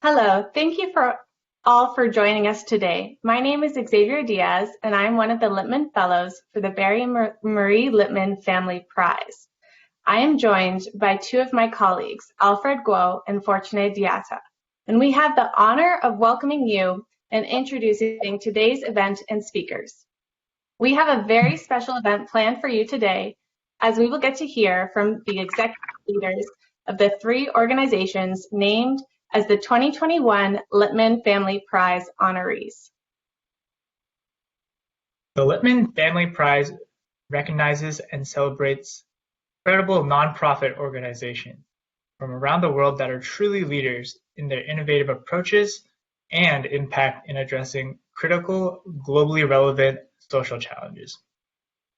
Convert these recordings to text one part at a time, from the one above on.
Hello, thank you for all for joining us today. My name is Xavier Diaz, and I'm one of the Lipman Fellows for the Barry Marie Lipman Family Prize. I am joined by two of my colleagues, Alfred Guo and Fortuné Diatta, and we have the honor of welcoming you and introducing today's event and speakers. We have a very special event planned for you today, as we will get to hear from the executive leaders of the three organizations named as the 2021 Lipman Family Prize honorees. The Lipman Family Prize recognizes and celebrates credible nonprofit organizations from around the world that are truly leaders in their innovative approaches and impact in addressing critical, globally relevant social challenges.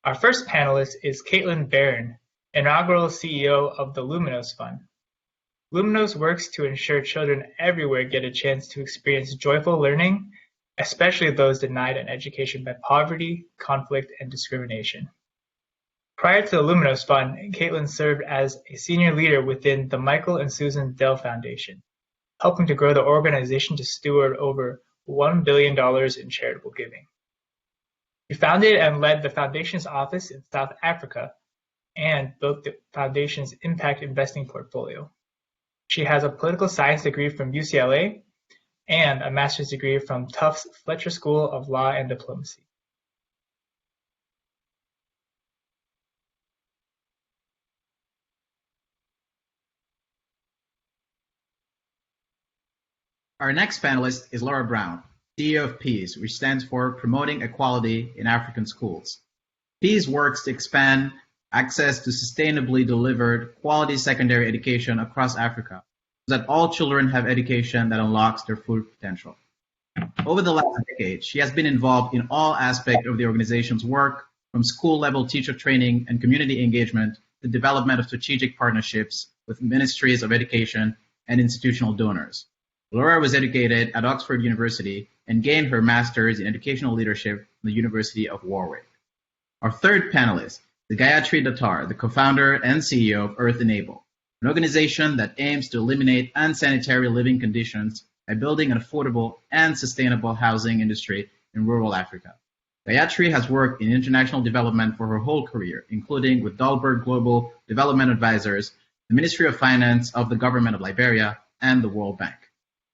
Our first panelist is Caitlin Barron, inaugural CEO of the Luminos Fund. Luminos works to ensure children everywhere get a chance to experience joyful learning, especially those denied an education by poverty, conflict, and discrimination. Prior to the Luminos Fund, Caitlin served as a senior leader within the Michael and Susan Dell Foundation, helping to grow the organization to steward over $1 billion in charitable giving. She founded and led the foundation's office in South Africa and built the foundation's impact investing portfolio. She has a political science degree from UCLA and a master's degree from Tufts Fletcher School of Law and Diplomacy. Our next panelist is Laura Brown, CEO of PEACE, which stands for Promoting Equality in African Schools. PEACE works to expand access to sustainably delivered quality secondary education across Africa, so that all children have education that unlocks their full potential. Over the last decade, she has been involved in all aspects of the organization's work, from school-level teacher training and community engagement to development of strategic partnerships with ministries of education and institutional donors. Laura was educated at Oxford University and gained her master's in educational leadership from the University of Warwick. Our third panelist is Gayatri Dattar, the co-founder and CEO of EarthEnable, an organization that aims to eliminate unsanitary living conditions by building an affordable and sustainable housing industry in rural Africa. Gayatri has worked in international development for her whole career, including with Dahlberg Global Development Advisors, the Ministry of Finance of the Government of Liberia, and the World Bank.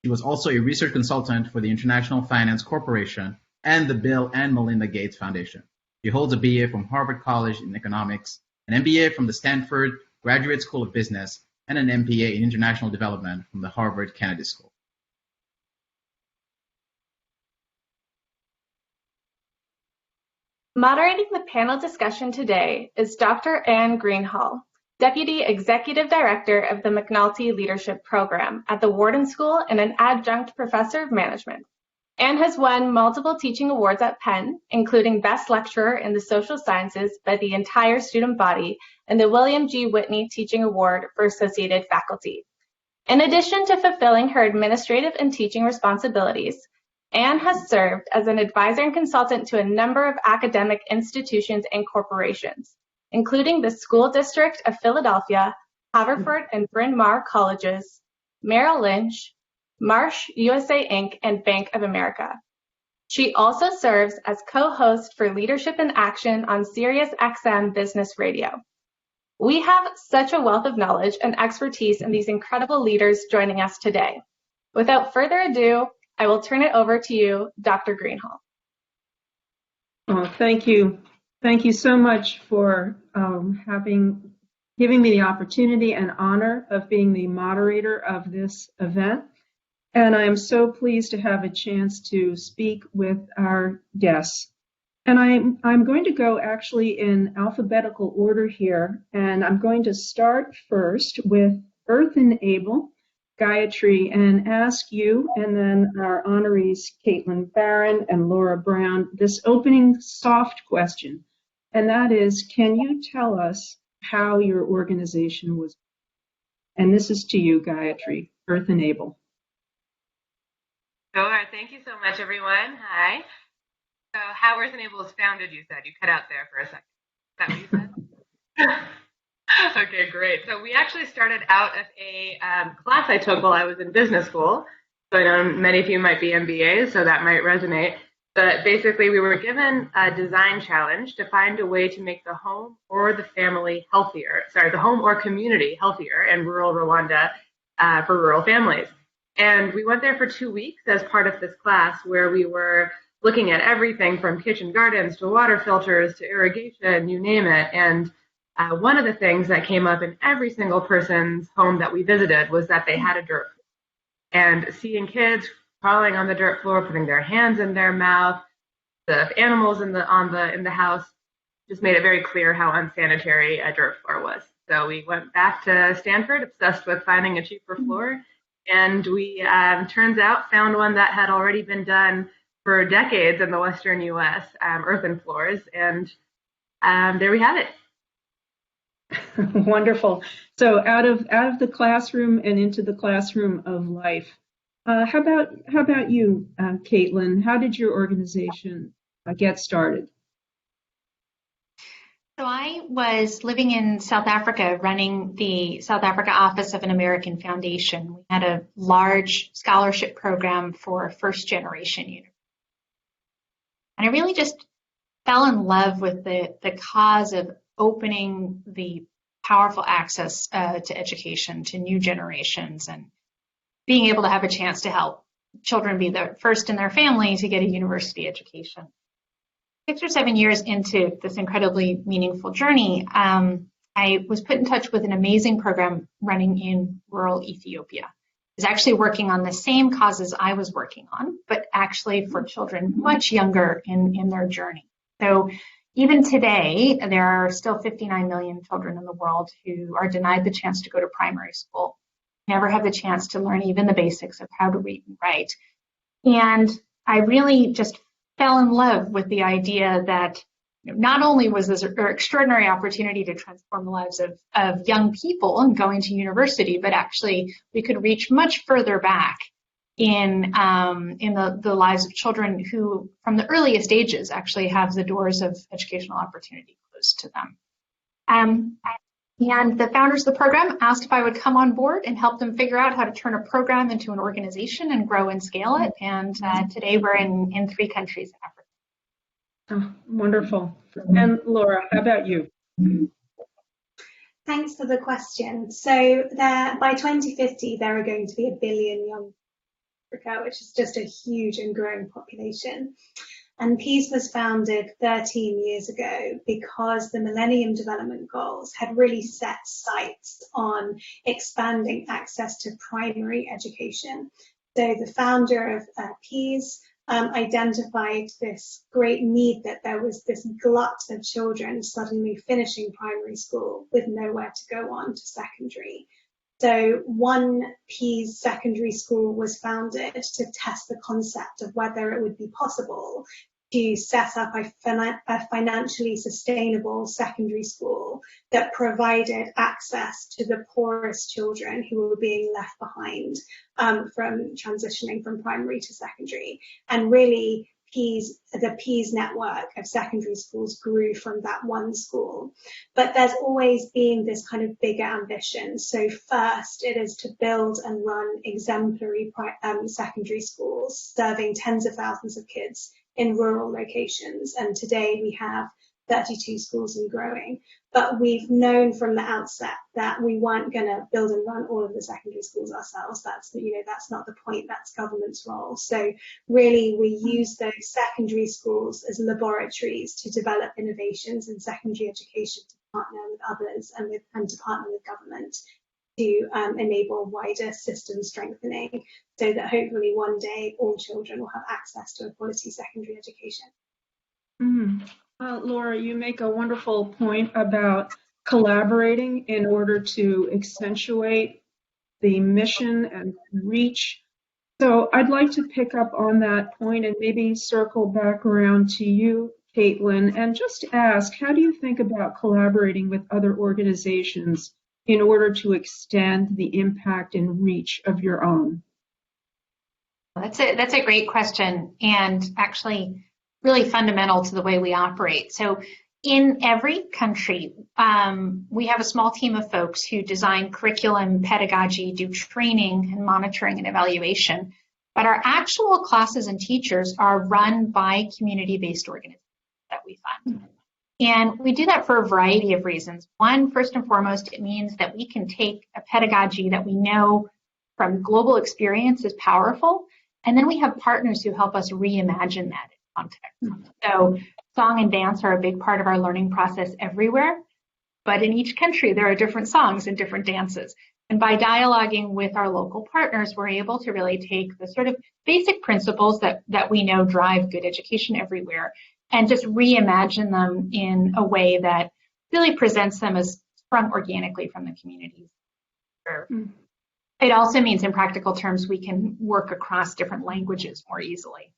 She was also a research consultant for the International Finance Corporation and the Bill and Melinda Gates Foundation. She holds a BA from Harvard College in Economics, an MBA from the Stanford Graduate School of Business, and an MPA in International Development from the Harvard Kennedy School. Moderating the panel discussion today is Dr. Ann Greenhall, Deputy Executive Director of the McNulty Leadership Program at the Wharton School and an adjunct professor of management. Ann has won multiple teaching awards at Penn, including Best Lecturer in the Social Sciences by the entire student body and the William G. Whitney Teaching Award for Associated Faculty. In addition to fulfilling her administrative and teaching responsibilities, Ann has served as an advisor and consultant to a number of academic institutions and corporations, including the School District of Philadelphia, Haverford and Bryn Mawr Colleges, Merrill Lynch, Marsh USA Inc., and Bank of America. She also serves as co-host for Leadership in Action on Sirius XM Business Radio. We have such a wealth of knowledge and expertise in these incredible leaders joining us today. Without further ado, I will turn it over to you, Dr. Greenhall. Oh, thank you. Thank you so much for giving me the opportunity and honor of being the moderator of this event. And I am so pleased to have a chance to speak with our guests. And I'm going to go actually in alphabetical order here, and I'm going to start first with EarthEnable, Gayatri, and ask you, and then our honorees, Caitlin Barron and Laura Brown, this opening soft question. And that is, can you tell us how your organization was? And this is to you, Gayatri, EarthEnable. Sure. Thank you so much, everyone. Hi. So how EarthEnable was founded, you said. You cut out there for a second. Is that what you said? Okay, great. So we actually started out as a class I took while I was in business school. So I know many of you might be MBAs, so that might resonate. But basically, we were given a design challenge to find a way to make the home or the family healthier, the home or community healthier in rural Rwanda for rural families. And we went there for 2 weeks as part of this class where we were looking at everything from kitchen gardens to water filters to irrigation, you name it. And one of the things that came up in every single person's home that we visited was that they had a dirt floor. And seeing kids crawling on the dirt floor, putting their hands in their mouth, the animals in the house, just made it very clear how unsanitary a dirt floor was. So we went back to Stanford, obsessed with finding a cheaper floor, and we, turns out, found one that had already been done for decades in the Western U.S., earthen floors, and there we have it. Wonderful. So out of the classroom and into the classroom of life. How about you, Caitlin? How did your organization get started? So I was living in South Africa, running the South Africa office of an American foundation. We had a large scholarship program for first generation universities. And I really just fell in love with the cause of opening the powerful access to education to new generations and being able to have a chance to help children be the first in their family to get a university education. 6 or 7 years into this incredibly meaningful journey, I was put in touch with an amazing program running in rural Ethiopia. I was actually working on the same causes I was working on, but actually for children much younger in their journey. So even today, there are still 59 million children in the world who are denied the chance to go to primary school, never have the chance to learn even the basics of how to read and write. And I really just fell in love with the idea that not only was this an extraordinary opportunity to transform the lives of young people and going to university, but actually we could reach much further back in the lives of children who, from the earliest ages, actually have the doors of educational opportunity closed to them. And the founders of the program asked if I would come on board and help them figure out how to turn a program into an organization and grow and scale it. And today we're in 3 countries in Africa. Oh, wonderful. And Laura, how about you? Thanks for the question. So by 2050, there are going to be 1 billion young people in Africa, which is just a huge and growing population. And PEACE was founded 13 years ago because the Millennium Development Goals had really set sights on expanding access to primary education. So the founder of PEACE identified this great need that there was this glut of children suddenly finishing primary school with nowhere to go on to secondary. So one PEACE secondary school was founded to test the concept of whether it would be possible to set up a financially sustainable secondary school that provided access to the poorest children who were being left behind from transitioning from primary to secondary. And really, the PEACE network of secondary schools grew from that one school. But there's always been this kind of bigger ambition. So first, it is to build and run exemplary secondary schools, serving tens of thousands of kids in rural locations. And today we have 32 schools and growing. But we've known from the outset that we weren't going to build and run all of the secondary schools ourselves. That's not the point. That's government's role. So really, we use those secondary schools as laboratories to develop innovations in secondary education, to partner with others and to partner with government to enable wider system strengthening, so that hopefully one day all children will have access to a quality secondary education. Mm. Laura, you make a wonderful point about collaborating in order to accentuate the mission and reach. So I'd like to pick up on that point and maybe circle back around to you, Caitlin, and just ask, how do you think about collaborating with other organizations in order to extend the impact and reach of your own? That's a great question, and actually really fundamental to the way we operate. So in every country, we have a small team of folks who design curriculum, pedagogy, do training and monitoring and evaluation But our actual classes and teachers are run by community-based organizations that we fund. And we do that for a variety of reasons. One, first and foremost, it means that we can take a pedagogy that we know from global experience is powerful, and then we have partners who help us reimagine that in context. So song and dance are a big part of our learning process everywhere, but in each country there are different songs and different dances. And by dialoguing with our local partners, we're able to really take the sort of basic principles that we know drive good education everywhere and just reimagine them in a way that really presents them as sprung organically from the communities. It also means in practical terms, we can work across different languages more easily.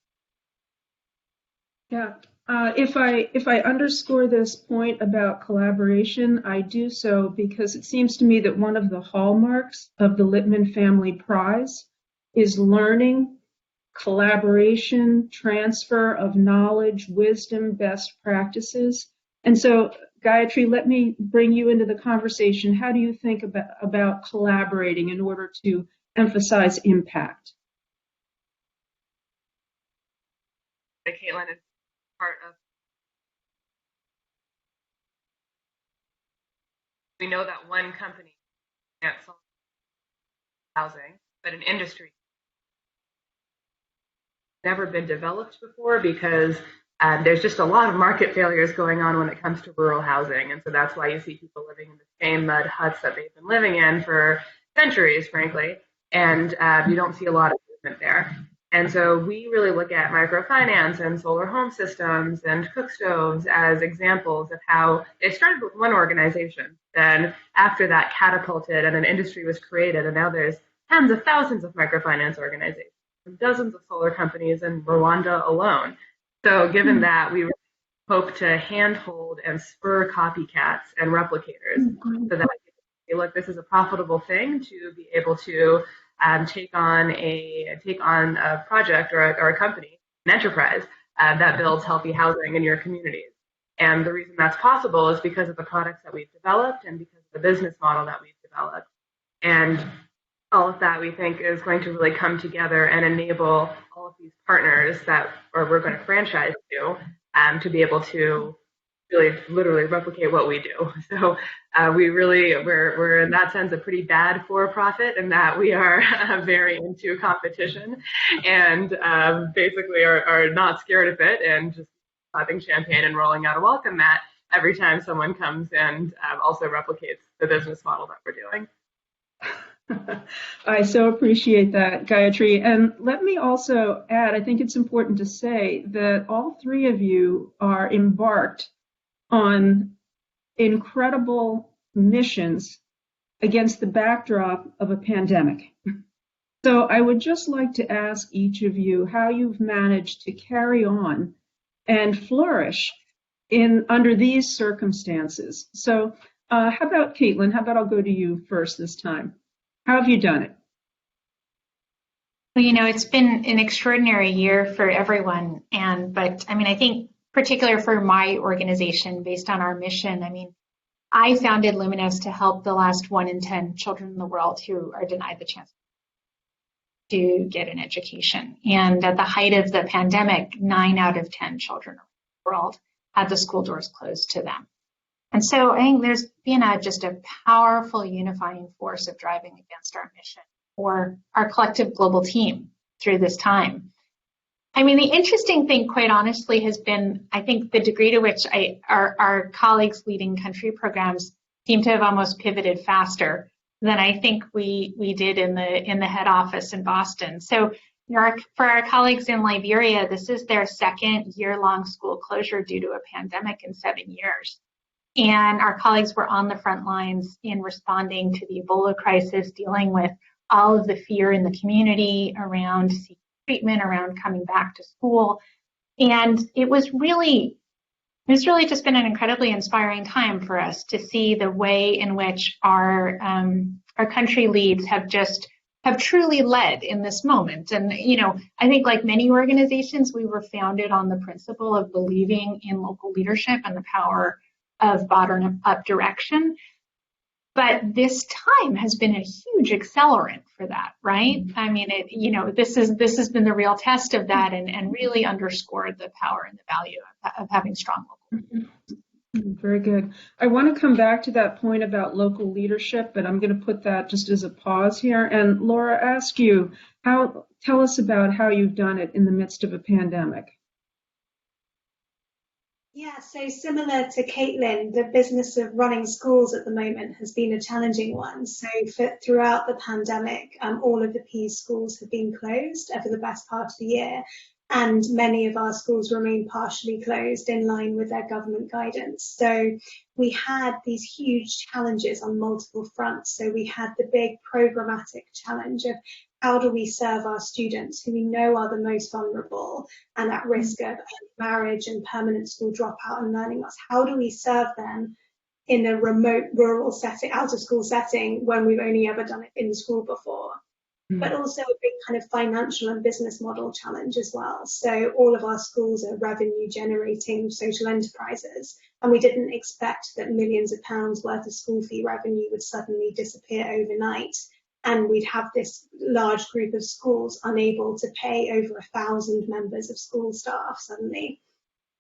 Yeah, if I underscore this point about collaboration, I do so because it seems to me that one of the hallmarks of the Lipman Family Prize is learning, collaboration, transfer of knowledge, wisdom, best practices. And so, Gayatri, let me bring you into the conversation. How do you think about collaborating in order to emphasize impact? Caitlin is part of. We know that one company can't solve housing, but an industry never been developed before because there's just a lot of market failures going on when it comes to rural housing. And so that's why you see people living in the same mud huts that they've been living in for centuries, frankly. And you don't see a lot of movement there. And so we really look at microfinance and solar home systems and cook stoves as examples of how they started with one organization. Then after that catapulted and an industry was created, and now there's tens of thousands of microfinance organizations, and dozens of solar companies in Rwanda alone. So given that, we hope to handhold and spur copycats and replicators so that, hey, look, this is a profitable thing to be able to take on a project or a company, an enterprise that builds healthy housing in your communities. And the reason that's possible is because of the products that we've developed and because of the business model that we've developed. And all of that we think is going to really come together and enable all of these partners that we're going to franchise to be able to really literally replicate what we do. So we're in that sense a pretty bad for-profit in that we are very into competition and basically are not scared of it and just popping champagne and rolling out a welcome mat every time someone comes and also replicates the business model that we're doing. I so appreciate that, Gayatri. And let me also add, I think it's important to say that all three of you are embarked on incredible missions against the backdrop of a pandemic. So I would just like to ask each of you how you've managed to carry on and flourish under these circumstances. So how about Caitlin? How about I'll go to you first this time? How have you done it? Well, it's been an extraordinary year for everyone. But I think particularly for my organization, based on our mission, I founded Luminos to help the last 1 in 10 children in the world who are denied the chance to get an education. And at the height of the pandemic, 9 out of 10 children in the world had the school doors closed to them. And so I think there's been just a powerful unifying force of driving against our mission or our collective global team through this time. The interesting thing, quite honestly, has been, I think, the degree to which our colleagues leading country programs seem to have almost pivoted faster than I think we did in the head office in Boston. So for our colleagues in Liberia, this is their second year-long school closure due to a pandemic in 7 years. And our colleagues were on the front lines in responding to the Ebola crisis, dealing with all of the fear in the community around seeking treatment, around coming back to school. And it was really just been an incredibly inspiring time for us to see the way in which our country leads have truly led in this moment. And, I think like many organizations, we were founded on the principle of believing in local leadership and the power of bottom-up direction. But this time has been a huge accelerant for for that, right? I mean, this has been the real test of that, and really underscored the power and the value of having strong local. Very good. I want to come back to that point about local leadership, but I'm going to put that just as a pause here. And Laura, ask you, tell us about how you've done it in the midst of a pandemic. Yeah, so similar to Caitlin, the business of running schools at the moment has been a challenging one. So throughout the pandemic, all of the Pease schools have been closed for the best part of the year. And many of our schools remain partially closed in line with their government guidance. So we had these huge challenges on multiple fronts. So we had the big programmatic challenge of how do we serve our students who we know are the most vulnerable and at risk of marriage and permanent school dropout and learning loss? How do we serve them in a remote rural setting, out of school setting, when we've only ever done it in school before? But also a big kind of financial and business model challenge as well. So all of our schools are revenue generating social enterprises, and we didn't expect that millions of pounds worth of school fee revenue would suddenly disappear overnight. And we'd have this large group of schools unable to pay over 1,000 members of school staff suddenly.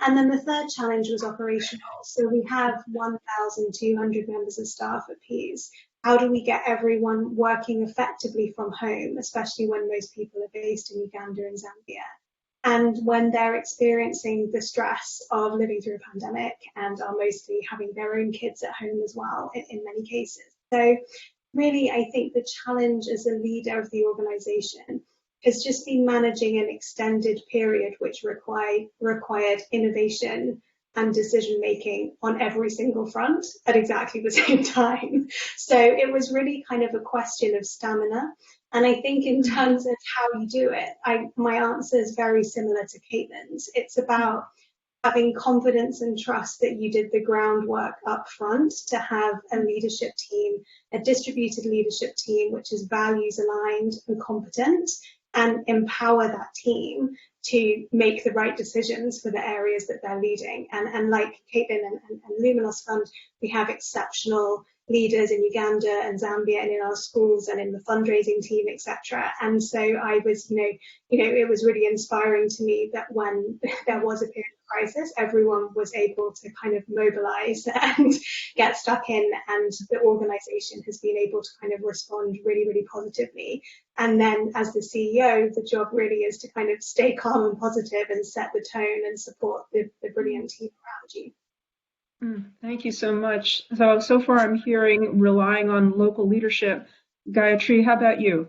And then the third challenge was operational. So we have 1,200 members of staff at Pease. How do we get everyone working effectively from home, especially when most people are based in Uganda and Zambia, and when they're experiencing the stress of living through a pandemic and are mostly having their own kids at home as well in many cases? So really, I think the challenge as a leader of the organisation has just been managing an extended period which required innovation and decision making on every single front at exactly the same time. So it was really kind of a question of stamina. And I think in terms of how you do it, my answer is very similar to Caitlin's. It's about having confidence and trust that you did the groundwork up front to have a leadership team, a distributed leadership team, which is values aligned and competent, and empower that team to make the right decisions for the areas that they're leading. And like Caitlin and Luminos Fund, we have exceptional leaders in Uganda and Zambia and in our schools and in the fundraising team, etc. And so I was, it was really inspiring to me that when there was a period of crisis, everyone was able to kind of mobilize and get stuck in, and the organization has been able to kind of respond really, really positively. And then as the CEO, the job really is to kind of stay calm and positive and set the tone and support the brilliant team around you. Thank you so much. So far I'm hearing relying on local leadership. Gayatri, how about you?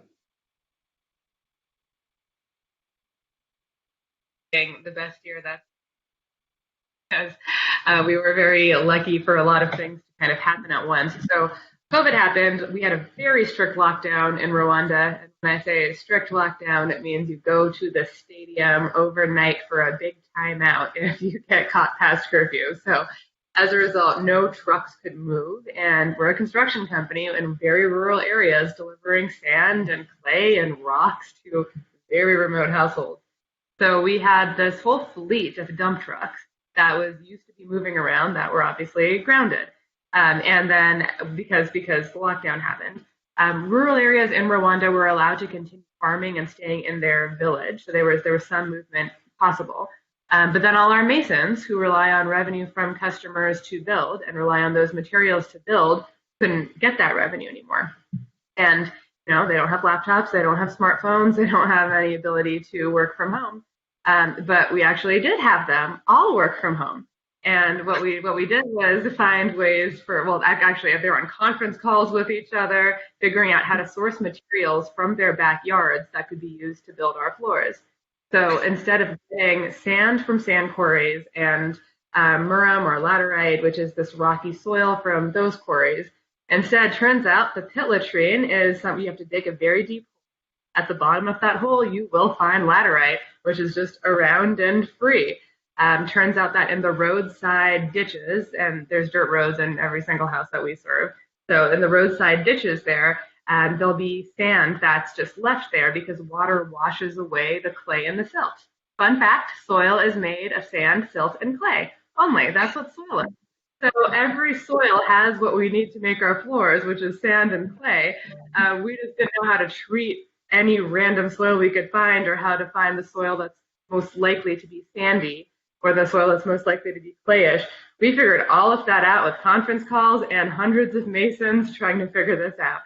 The best year that's because we were very lucky for a lot of things to kind of happen at once. So COVID happened. We had a very strict lockdown in Rwanda. And when I say strict lockdown, it means you go to the stadium overnight for a big timeout if you get caught past curfew. So as a result, no trucks could move. And we're a construction company in very rural areas delivering sand and clay and rocks to very remote households. So we had this whole fleet of dump trucks that was used to be moving around that were obviously grounded. And then because the lockdown happened, rural areas in Rwanda were allowed to continue farming and staying in their village. So there was some movement possible. But then all our masons who rely on revenue from customers to build and rely on those materials to build couldn't get that revenue anymore. And they don't have laptops, they don't have smartphones, they don't have any ability to work from home. But we actually did have them all work from home. And what we did was find ways actually they were on conference calls with each other, figuring out how to source materials from their backyards that could be used to build our floors. So instead of getting sand from sand quarries and muram or laterite, which is this rocky soil from those quarries, instead turns out the pit latrine is something you have to dig a very deep hole. At the bottom of that hole, you will find laterite, which is just around and free. Turns out that in the roadside ditches, and there's dirt roads in every single house that we serve, so in the roadside ditches there, there'll be sand that's just left there because water washes away the clay and the silt. Fun fact, soil is made of sand, silt, and clay only. That's what soil is. So every soil has what we need to make our floors, which is sand and clay. We just didn't know how to treat any random soil we could find, or how to find the soil that's most likely to be sandy, or the soil that's most likely to be clayish. We figured all of that out with conference calls and hundreds of masons trying to figure this out.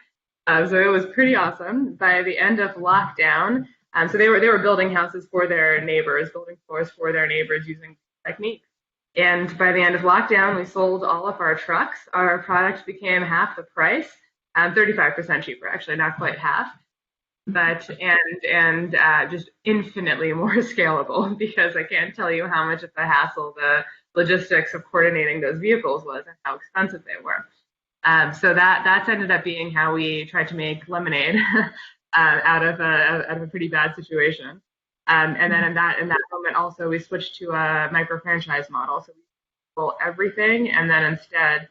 So it was pretty awesome. By the end of lockdown, so they were building houses for their neighbors, building floors for their neighbors using techniques. And by the end of lockdown, we sold all of our trucks. Our product became half the price, 35% cheaper, actually, not quite half, but and just infinitely more scalable, because I can't tell you how much of a hassle the logistics of coordinating those vehicles was and how expensive they were. So that's ended up being how we tried to make lemonade out of a pretty bad situation. And then in that moment also, we switched to a micro franchise model. So we control everything, and then instead,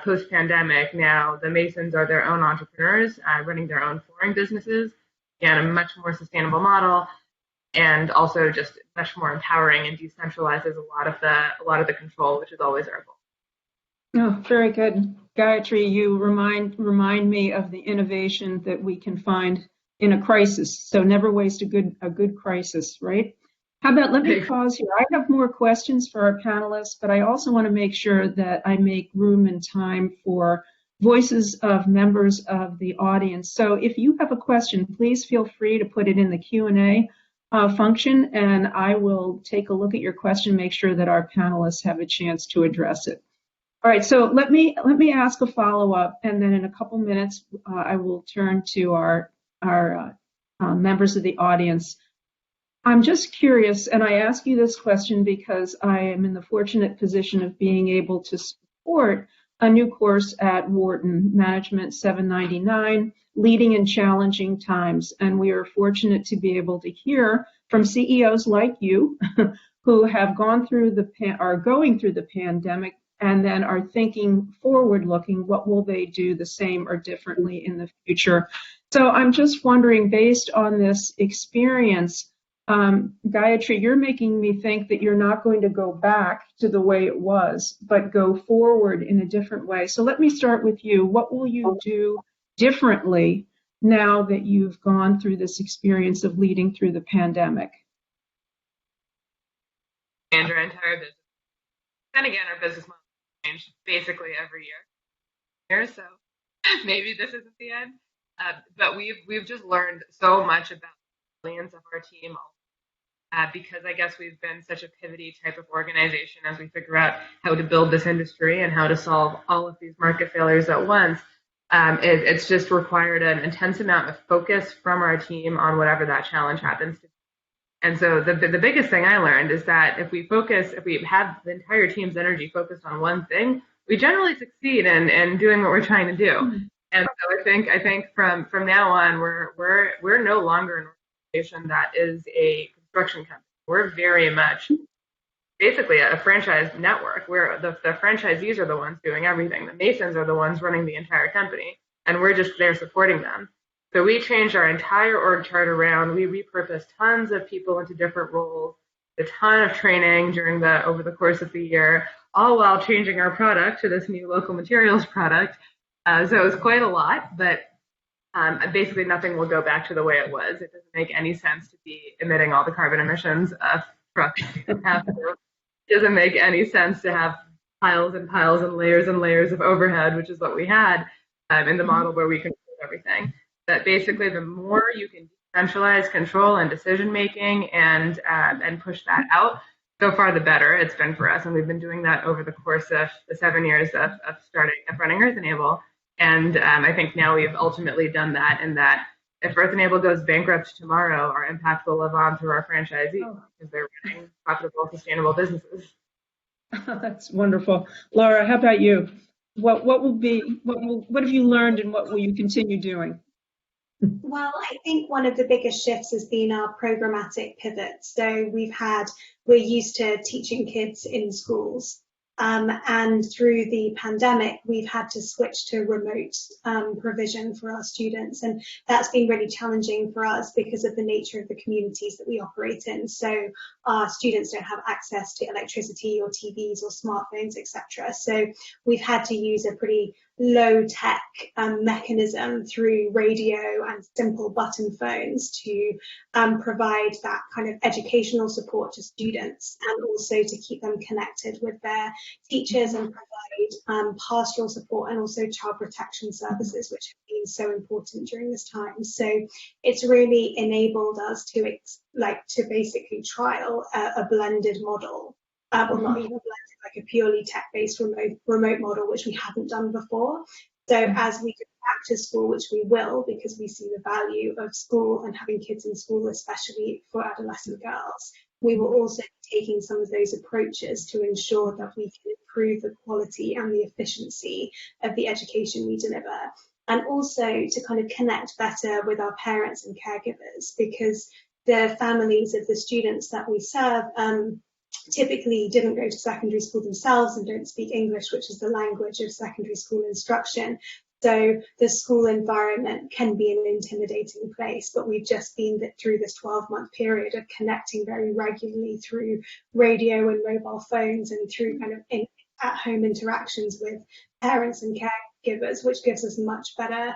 post-pandemic, now the Masons are their own entrepreneurs, running their own flooring businesses, and a much more sustainable model, and also just much more empowering and decentralizes a lot of the control, which is always our goal. Oh, very good. Gayatri, you remind me of the innovation that we can find in a crisis. So never waste a good crisis, right? How about, let me pause here. I have more questions for our panelists, but I also want to make sure that I make room and time for voices of members of the audience. So if you have a question, please feel free to put it in the Q&A function, and I will take a look at your question, make sure that our panelists have a chance to address it. All right, so let me ask a follow-up, and then in a couple minutes, I will turn to our members of the audience. I'm just curious, and I ask you this question because I am in the fortunate position of being able to support a new course at Wharton, Management 799, Leading in Challenging Times. And we are fortunate to be able to hear from CEOs like you who have are going through the pandemic, and then are thinking forward-looking, what will they do the same or differently in the future? So I'm just wondering, based on this experience, Gayatri, you're making me think that you're not going to go back to the way it was, but go forward in a different way. So let me start with you. What will you do differently now that you've gone through this experience of leading through the pandemic? And our entire business. And again, our business model changed basically every year. So maybe this isn't the end. But we've just learned so much about the resilience of our team, because I guess we've been such a pivoty type of organization as we figure out how to build this industry and how to solve all of these market failures at once. It's just required an intense amount of focus from our team on whatever that challenge happens to be. And so the biggest thing I learned is that if we have the entire team's energy focused on one thing, we generally succeed in doing what we're trying to do. Mm-hmm. And so I think from now on, we're no longer an organization that is a construction company. We're very much basically a franchise network where the franchisees are the ones doing everything. The Masons are the ones running the entire company, and we're just there supporting them. So we changed our entire org chart around. We repurposed tons of people into different roles, a ton of training over the course of the year, all while changing our product to this new local materials product. So it was quite a lot, but basically nothing will go back to the way it was. It doesn't make any sense to be emitting all the carbon emissions of trucks. It doesn't make any sense to have piles and piles and layers of overhead, which is what we had in the model where we control everything. That basically the more you can decentralize control and decision making and push that out, so far the better it's been for us. And we've been doing that over the course of the 7 years of running EarthEnable. And I think now we've ultimately done that, in that if EarthEnable goes bankrupt tomorrow, our impact will live on through our franchisees because they're running profitable, sustainable businesses. That's wonderful. Laura, how about you? What have you learned, and what will you continue doing? Well, I think one of the biggest shifts has been our programmatic pivot. So we're used to teaching kids in schools, And through the pandemic, we've had to switch to remote provision for our students. And that's been really challenging for us because of the nature of the communities that we operate in. So our students don't have access to electricity or TVs or smartphones, etc. So we've had to use a pretty low-tech mechanism through radio and simple button phones to provide that kind of educational support to students, and also to keep them connected with their teachers and provide pastoral support and also child protection services, which have been so important during this time. So it's really enabled us to basically trial a blended model, well, not even blended, like a purely tech-based remote model, which we haven't done before. So as we go back to school, which we will, because we see the value of school and having kids in school, especially for adolescent girls, we will also be taking some of those approaches to ensure that we can improve the quality and the efficiency of the education we deliver. And also to kind of connect better with our parents and caregivers, because the families of the students that we serve typically didn't go to secondary school themselves and don't speak English, which is the language of secondary school instruction. So the school environment can be an intimidating place, but we've just been through this 12-month period of connecting very regularly through radio and mobile phones and through kind of at-home interactions with parents and caregivers, which gives us much better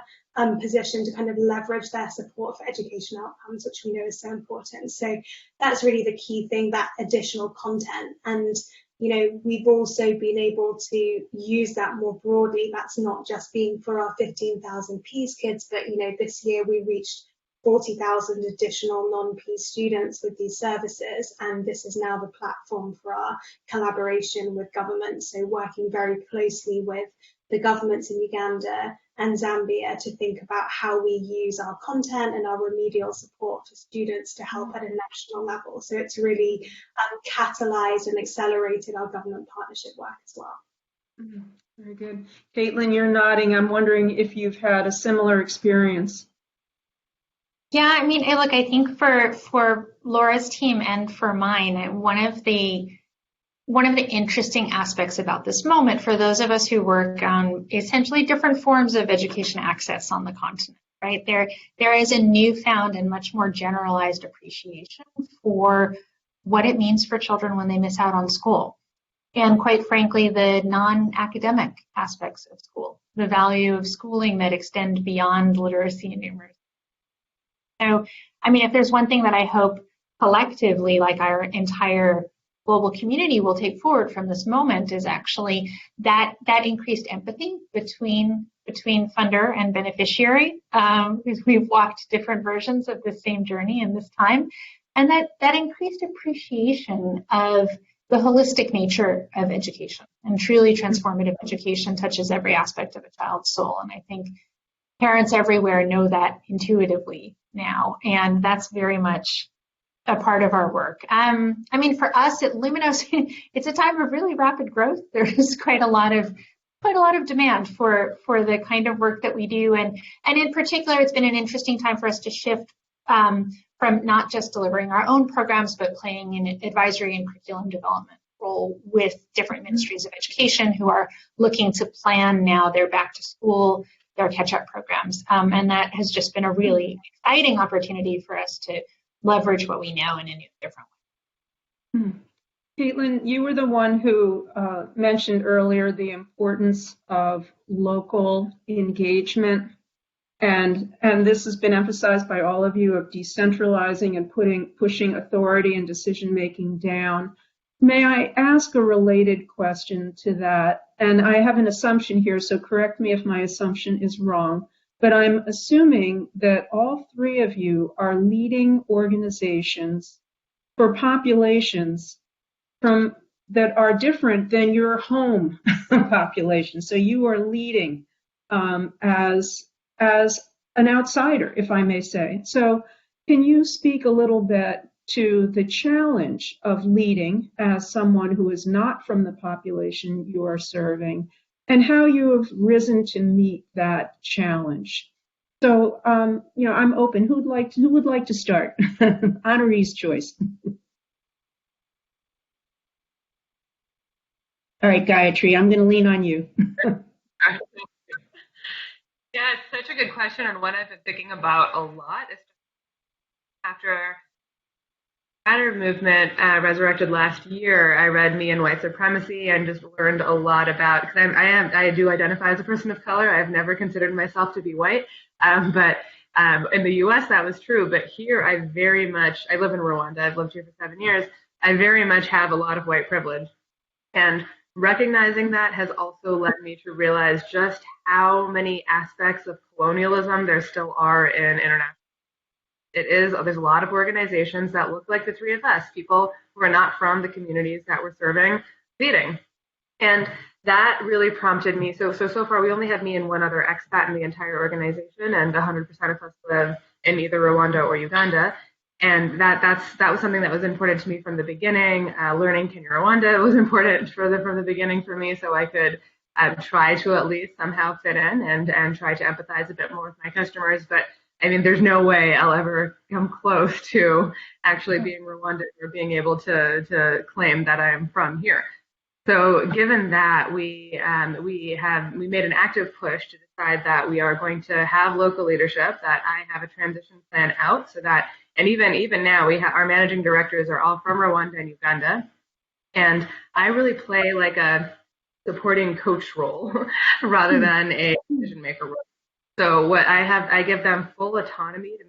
position to kind of leverage their support for education outcomes, which we know is so important. So that's really the key thing, that additional content. And we've also been able to use that more broadly. That's not just being for our 15,000 Peace kids, but this year we reached 40,000 additional non-Peace students with these services, and this is now the platform for our collaboration with government. So working very closely with the governments in Uganda and Zambia to think about how we use our content and our remedial support for students to help at a national level. So it's really catalyzed and accelerated our government partnership work as well. Very good. Caitlin, you're nodding. I'm wondering if you've had a similar experience. Yeah, I mean, look, I think for Laura's team and for mine, one of the interesting aspects about this moment for those of us who work on essentially different forms of education access on the continent, right? There is a newfound and much more generalized appreciation for what it means for children when they miss out on school. And quite frankly, the non-academic aspects of school, the value of schooling that extend beyond literacy and numeracy. So, I mean, if there's one thing that I hope collectively, like our entire global community will take forward from this moment, is actually that increased empathy between funder and beneficiary, because we've walked different versions of the same journey in this time, and that increased appreciation of the holistic nature of education. And truly transformative education touches every aspect of a child's soul, and I think parents everywhere know that intuitively now, and that's very much a part of our work. I mean, for us at Luminos, it's a time of really rapid growth. There's quite a lot of demand for the kind of work that we do, and in particular, it's been an interesting time for us to shift from not just delivering our own programs, but playing an advisory and curriculum development role with different ministries of education who are looking to plan now their back to school, their catch-up programs, and that has just been a really exciting opportunity for us to leverage what we know in a new, different way. Caitlin, you were the one who mentioned earlier the importance of local engagement, and this has been emphasized by all of you, of decentralizing and pushing authority and decision-making down. May I ask a related question to that? And I have an assumption here, so correct me if my assumption is wrong. But I'm assuming that all three of you are leading organizations for populations that are different than your home population. So you are leading as an outsider, if I may say. So can you speak a little bit to the challenge of leading as someone who is not from the population you are serving, and how you have risen to meet that challenge? So, I'm open. Who would like to start? Honoree's choice. All right, Gayatri, I'm going to lean on you. Yeah, it's such a good question, and one I've been thinking about a lot. After the Matter movement resurrected last year, I read Me and White Supremacy and just learned a lot about, because I do identify as a person of color. I've never considered myself to be white, but in the U.S. that was true. But here, I live in Rwanda. I've lived here for 7 years. I very much have a lot of white privilege, and recognizing that has also led me to realize just how many aspects of colonialism there still are in international. There's a lot of organizations that look like the three of us, people who are not from the communities that we're serving, leading. And that really prompted me. So far, we only have me and one other expat in the entire organization, and 100% of us live in either Rwanda or Uganda. And that was something that was important to me from the beginning. Learning Kinyarwanda was important from the beginning for me, so I could try to at least somehow fit in and try to empathize a bit more with my customers. But I mean, there's no way I'll ever come close to actually being Rwandan or being able to claim that I'm from here. So given that, we made an active push to decide that we are going to have local leadership, that I have a transition plan out so that, and even now, our managing directors are all from Rwanda and Uganda. And I really play like a supporting coach role rather than a decision maker role. So I give them full autonomy to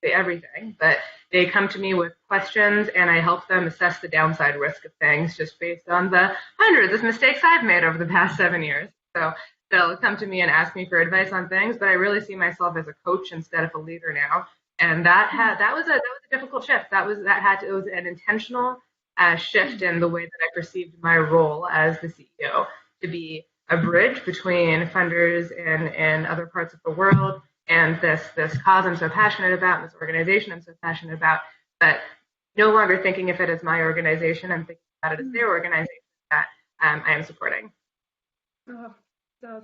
make everything, but they come to me with questions and I help them assess the downside risk of things just based on the hundreds of mistakes I've made over the past 7 years. So they'll come to me and ask me for advice on things, but I really see myself as a coach instead of a leader now. And that was a difficult shift. It was an intentional shift in the way that I perceived my role as the CEO, to be a bridge between funders in other parts of the world and this cause I'm so passionate about, and this organization I'm so passionate about, but no longer thinking of it as my organization and thinking about it as their organization that I am supporting.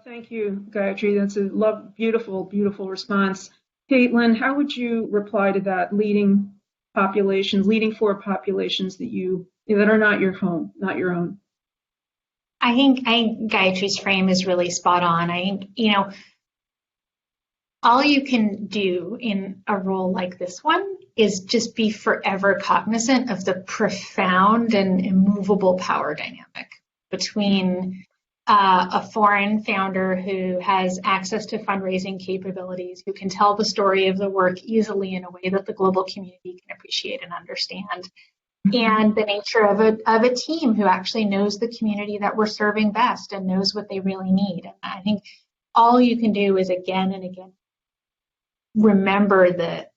Thank you, Gayatri. That's a beautiful, beautiful response. Caitlin, how would you reply to that, leading for populations that are not your home, not your own? I think Gayatri's frame is really spot on. I think, all you can do in a role like this one is just be forever cognizant of the profound and immovable power dynamic between a foreign founder who has access to fundraising capabilities, who can tell the story of the work easily in a way that the global community can appreciate and understand, and the nature of a team who actually knows the community that we're serving best and knows what they really need. And I think all you can do is again and again remember the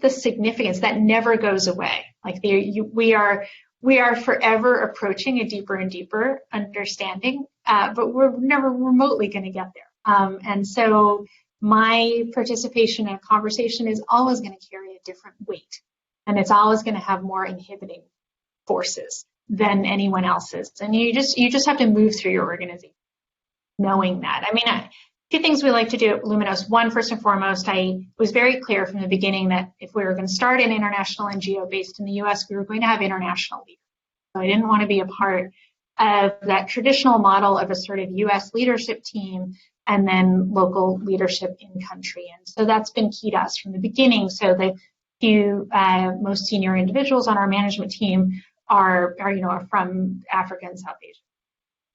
significance that never goes away. Like we are forever approaching a deeper and deeper understanding, but we're never remotely going to get there. And so my participation in a conversation is always going to carry a different weight, and it's always going to have more inhibiting forces than anyone else's. And you just have to move through your organization knowing that. I mean, two things we like to do at Luminos. One, first and foremost, I was very clear from the beginning that if we were going to start an international NGO based in the US, we were going to have international leaders. So I didn't want to be a part of that traditional model of a sort of US leadership team and then local leadership in country. And so that's been key to us from the beginning. So the few most senior individuals on our management team are from Africa and South Asia.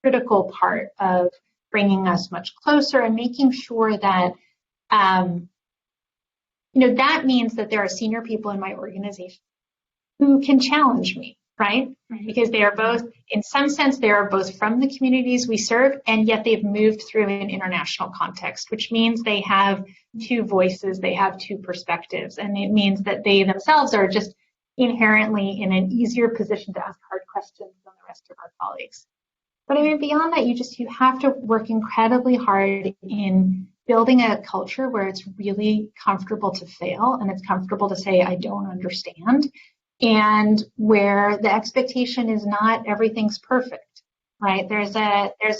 Critical part of bringing us much closer and making sure that, that means that there are senior people in my organization who can challenge me, right? Because they are both, in some sense, they are both from the communities we serve, and yet they've moved through an international context, which means they have two voices, they have two perspectives, and it means that they themselves are just inherently in an easier position to ask hard questions than the rest of our colleagues. But I mean, beyond that, you have to work incredibly hard in building a culture where it's really comfortable to fail and it's comfortable to say, I don't understand, and where the expectation is not everything's perfect, right? There's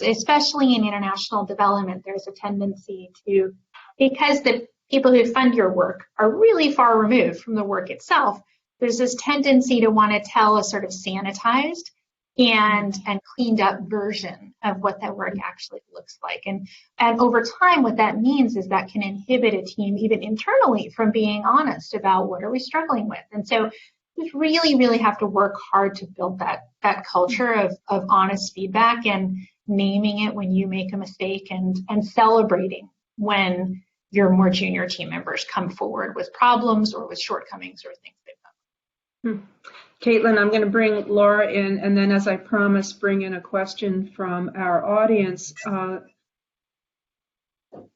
especially in international development, there's a tendency to, because the people who fund your work are really far removed from the work itself, there's this tendency to want to tell a sort of sanitized and cleaned up version of what that work actually looks like. And over time, what that means is that can inhibit a team, even internally, from being honest about what are we struggling with. And so we really, really have to work hard to build that culture of honest feedback and naming it when you make a mistake and celebrating when your more junior team members come forward with problems or with shortcomings or things they've done. Caitlin, I'm going to bring Laura in, and then, as I promised, bring in a question from our audience.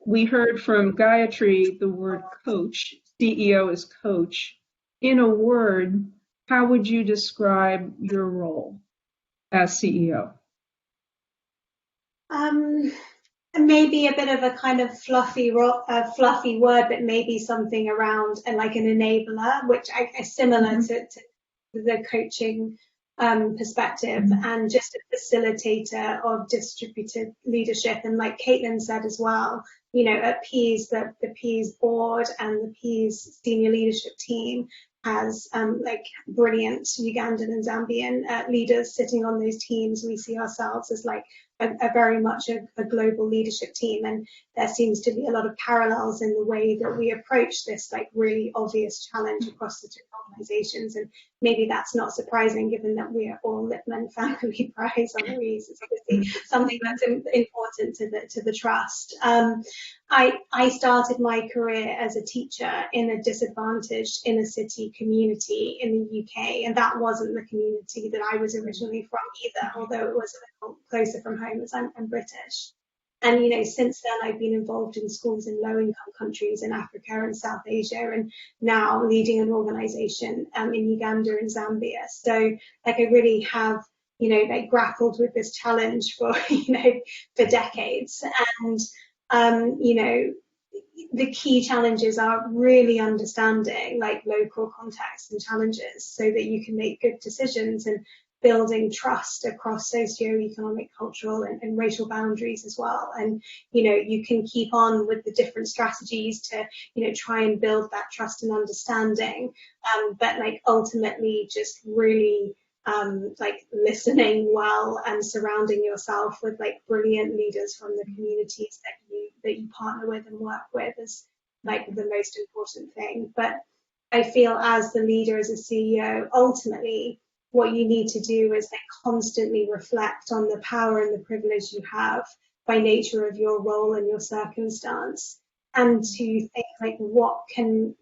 We heard from Gayatri the word coach. CEO is coach. In a word, how would you describe your role as CEO? Maybe a bit of a kind of fluffy word, but maybe something around like an enabler, which is similar to the coaching perspective, and just a facilitator of distributed leadership. And like Caitlin said as well, you know, at PEAS, the PEAS board and the PEAS senior leadership team has like brilliant Ugandan and Zambian leaders sitting on those teams. We see ourselves as like a very much a global leadership team, and there seems to be a lot of parallels in the way that we approach this like really obvious challenge across the two organizations. And maybe that's not surprising given that we are all Lipman Family Prize honorees. It's obviously something that's important to the trust. I started my career as a teacher in a disadvantaged inner city community in the UK, and that wasn't the community that I was originally from either, although it was a little closer from home as I'm British. And, you know, since then I've been involved in schools in low-income countries in Africa and South Asia, and now leading an organization in Uganda and Zambia. So, like, I really have, you know, like grappled with this challenge for, you know, for decades. And, you know, the key challenges are really understanding like local contexts and challenges so that you can make good decisions, and building trust across socioeconomic, cultural and racial boundaries as well. And, you know, you can keep on with the different strategies to, you know, try and build that trust and understanding, but like ultimately just really like listening well and surrounding yourself with like brilliant leaders from the communities that you partner with and work with is like the most important thing. But I feel as the leader, as a CEO, ultimately what you need to do is like constantly reflect on the power and the privilege you have by nature of your role and your circumstance, and to think like what can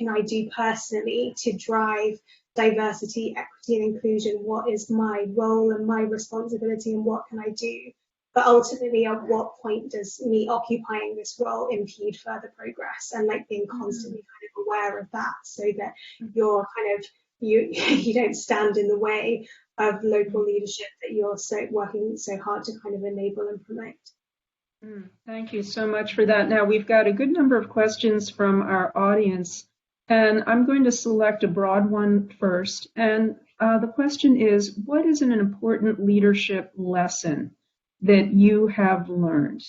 I do personally to drive diversity, equity and inclusion? What is my role and my responsibility, and what can I do? But ultimately, at what point does me occupying this role impede further progress? And like being constantly kind of aware of that, so that you're kind of you don't stand in the way of local leadership that you're working so hard to kind of enable and promote. Thank you so much for that. Now we've got a good number of questions from our audience, and I'm going to select a broad one first. And the question is, what is an important leadership lesson that you have learned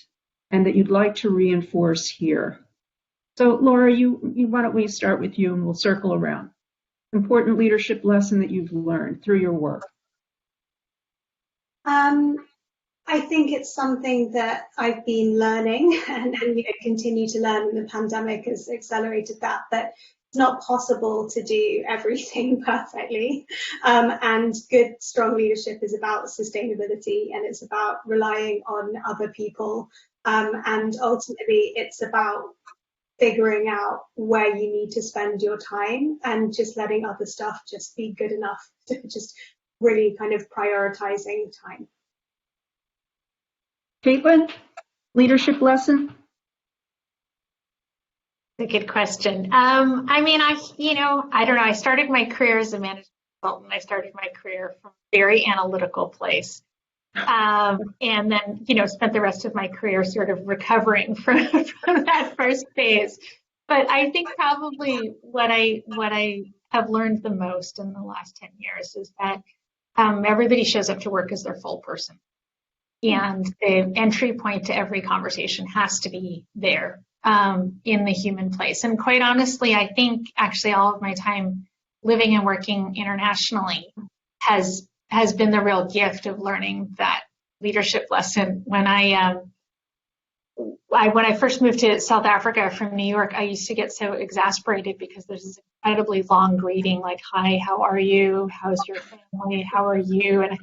and that you'd like to reinforce here? So Laura, why don't we start with you and we'll circle around. Important leadership lesson that you've learned through your work. I think it's something that I've been learning and you know, continue to learn, and the pandemic has accelerated that it's not possible to do everything perfectly. And good, strong leadership is about sustainability, and it's about relying on other people. And ultimately, it's about figuring out where you need to spend your time and just letting other stuff just be good enough, to just really kind of prioritizing time. Caitlin, leadership lesson? A good question. I mean, I don't know. I started my career as a management consultant. I started my career from a very analytical place. And then, you know, spent the rest of my career sort of recovering from that first phase. But I think probably what I have learned the most in the last 10 years is that everybody shows up to work as their full person. And the entry point to every conversation has to be there in the human place. And quite honestly, I think actually all of my time living and working internationally has has been the real gift of learning that leadership lesson. When when I first moved to South Africa from New York, I used to get so exasperated because there's this incredibly long greeting, like, hi, how are you? How's your family? How are you? And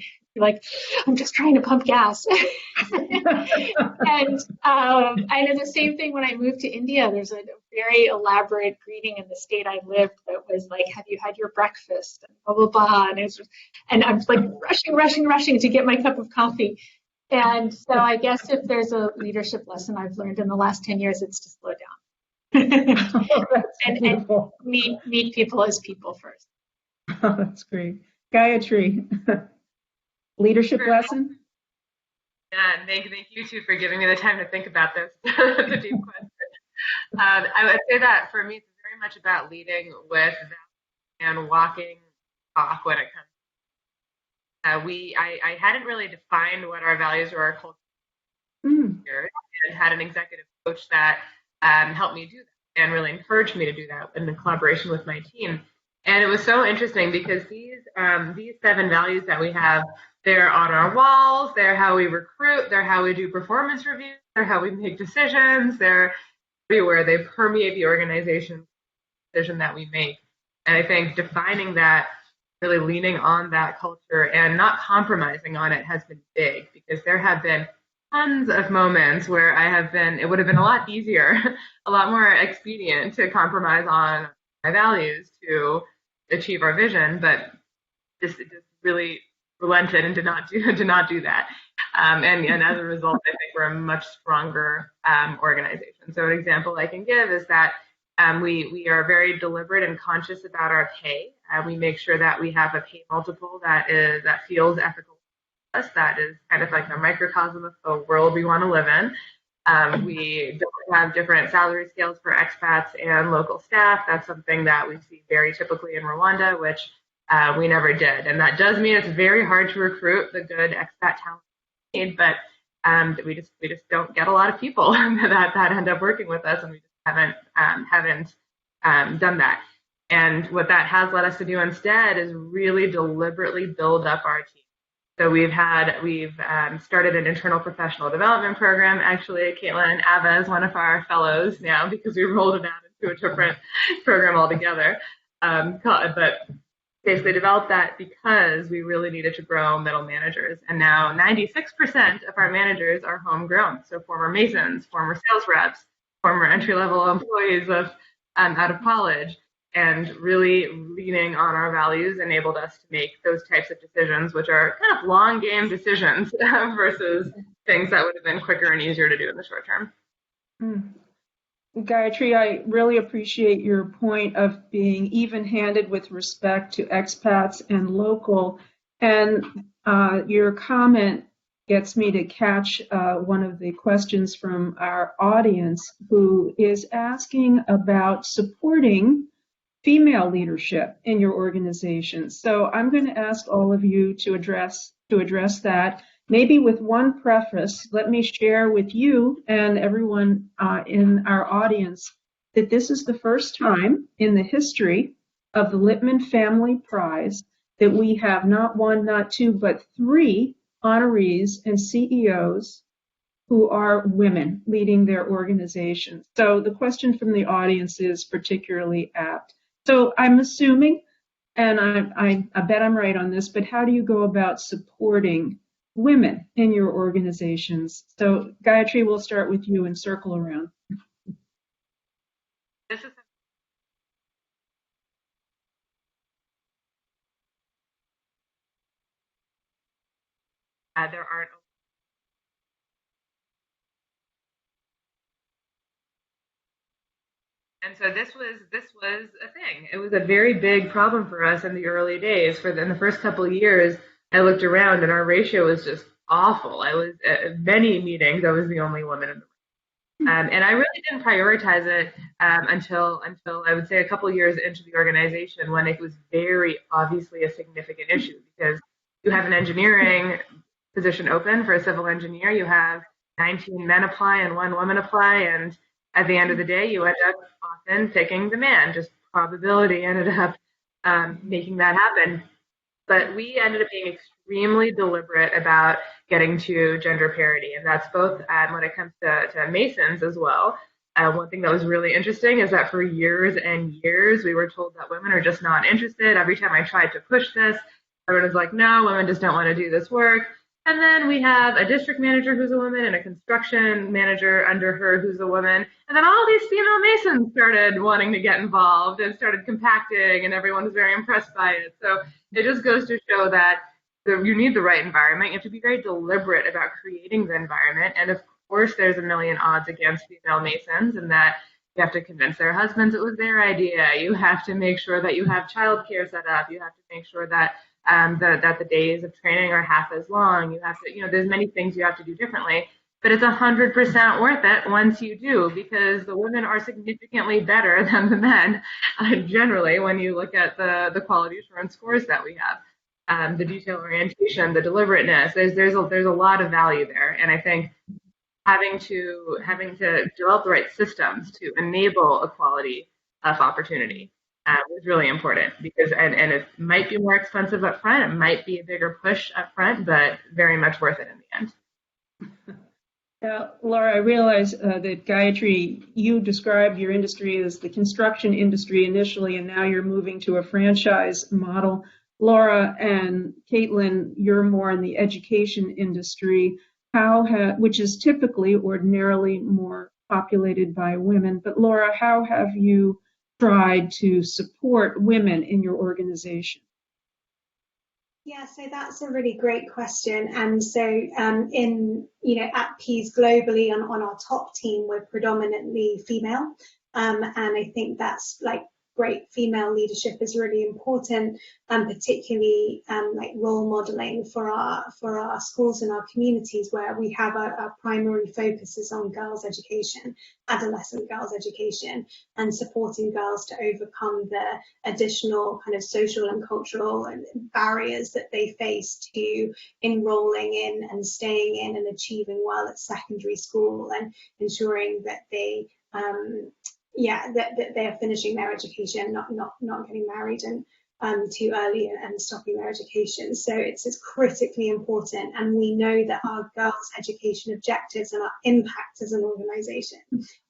I'm just trying to pump gas. And I did the same thing when I moved to India. There's a very elaborate greeting in the state I lived that was like, have you had your breakfast? And blah, blah, blah. And I'm like rushing to get my cup of coffee. And so I guess if there's a leadership lesson I've learned in the last 10 years, it's to slow down. and meet people as people first. Oh, that's great. Gayatri, leadership lesson? Yeah, thank you too for giving me the time to think about this. It's a deep question. I would say that for me, it's very much about leading with and walking talk when it comes. I hadn't really defined what our values or our culture here, and had an executive coach that helped me do that and really encouraged me to do that in collaboration with my team. And it was so interesting because these 7 values that we have, they're on our walls, they're how we recruit, they're how we do performance reviews, they're how we make decisions, they're everywhere. They permeate the organization decision that we make. And I think defining that, really leaning on that culture and not compromising on it has been big, because there have been tons of moments where it would have been a lot easier, a lot more expedient to compromise on my values to achieve our vision, but just really relented and did not do that. And as a result, I think we're a much stronger organization. So an example I can give is that we are very deliberate and conscious about our pay. We make sure that we have a pay multiple that feels ethical to us, that is kind of like a microcosm of the world we want to live in. We don't have different salary scales for expats and local staff. That's something that we see very typically in Rwanda, which we never did. And that does mean it's very hard to recruit the good expat talent, but we just don't get a lot of people that end up working with us, and we just haven't done that. And what that has led us to do instead is really deliberately build up our team. So we've started an internal professional development program. Actually, Caitlin Ava is one of our fellows now, because we rolled it out into a different program altogether. But basically developed that because we really needed to grow middle managers. And now 96% of our managers are homegrown. So former Masons, former sales reps, former entry-level employees out of college. And really leaning on our values enabled us to make those types of decisions, which are kind of long game decisions versus things that would have been quicker and easier to do in the short term. Gayatri, I really appreciate your point of being even-handed with respect to expats and local. And your comment gets me to catch one of the questions from our audience, who is asking about supporting female leadership in your organization. So I'm going to ask all of you to address that. Maybe with one preface, let me share with you and everyone in our audience that this is the first time in the history of the Lipman Family Prize that we have not 1, not 2, but 3 honorees and CEOs who are women leading their organizations. So the question from the audience is particularly apt. So I'm assuming, and I bet I'm right on this, but how do you go about supporting women in your organizations? So Gayatri, we'll start with you and circle around. This is there aren't. And so this was a thing. It was a very big problem for us in the early days. In the first couple of years, I looked around and our ratio was just awful. I was at many meetings, I was the only woman in the room. And I really didn't prioritize it until I would say a couple of years into the organization, when it was very obviously a significant issue, because you have an engineering position open for a civil engineer, you have 19 men apply and 1 woman apply, and at the end of the day, you end up often picking the man. Just probability ended up making that happen. But we ended up being extremely deliberate about getting to gender parity, and that's both when it comes to Masons as well. One thing that was really interesting is that for years and years, we were told that women are just not interested. Every time I tried to push this, everyone was like, no, women just don't want to do this work. And then we have a district manager who's a woman and a construction manager under her who's a woman. And then all these female Masons started wanting to get involved and started compacting, and everyone was very impressed by it. So it just goes to show that you need the right environment. You have to be very deliberate about creating the environment. And of course, there's a million odds against female Masons, and that you have to convince their husbands it was their idea. You have to make sure that you have childcare set up. You have to make sure that that the days of training are half as long. You have to, there's many things you have to do differently, but it's 100% worth it once you do, because the women are significantly better than the men generally when you look at the quality assurance scores that we have. The detail orientation, the deliberateness, there's a lot of value there, and I think having to develop the right systems to enable equality of opportunity was really important, because and it might be more expensive up front, it might be a bigger push up front, but very much worth it in the end. Now, Laura, I realize that Gayatri, you described your industry as the construction industry initially, and now you're moving to a franchise model. Laura and Caitlin, you're more in the education industry, which is typically, ordinarily more populated by women. But Laura, how have you tried to support women in your organization? Yeah, so that's a really great question. And so at Peas globally on our top team, we're predominantly female. And I think that's great female leadership is really important, and particularly role modeling for our schools and our communities, where we have our primary focus is on girls' education, adolescent girls' education, and supporting girls to overcome the additional kind of social and cultural barriers that they face to enrolling in and staying in and achieving well at secondary school, and ensuring that they that they're finishing their education, not getting married and too early and stopping their education. So it's critically important, and we know that our girls' education objectives and our impact as an organisation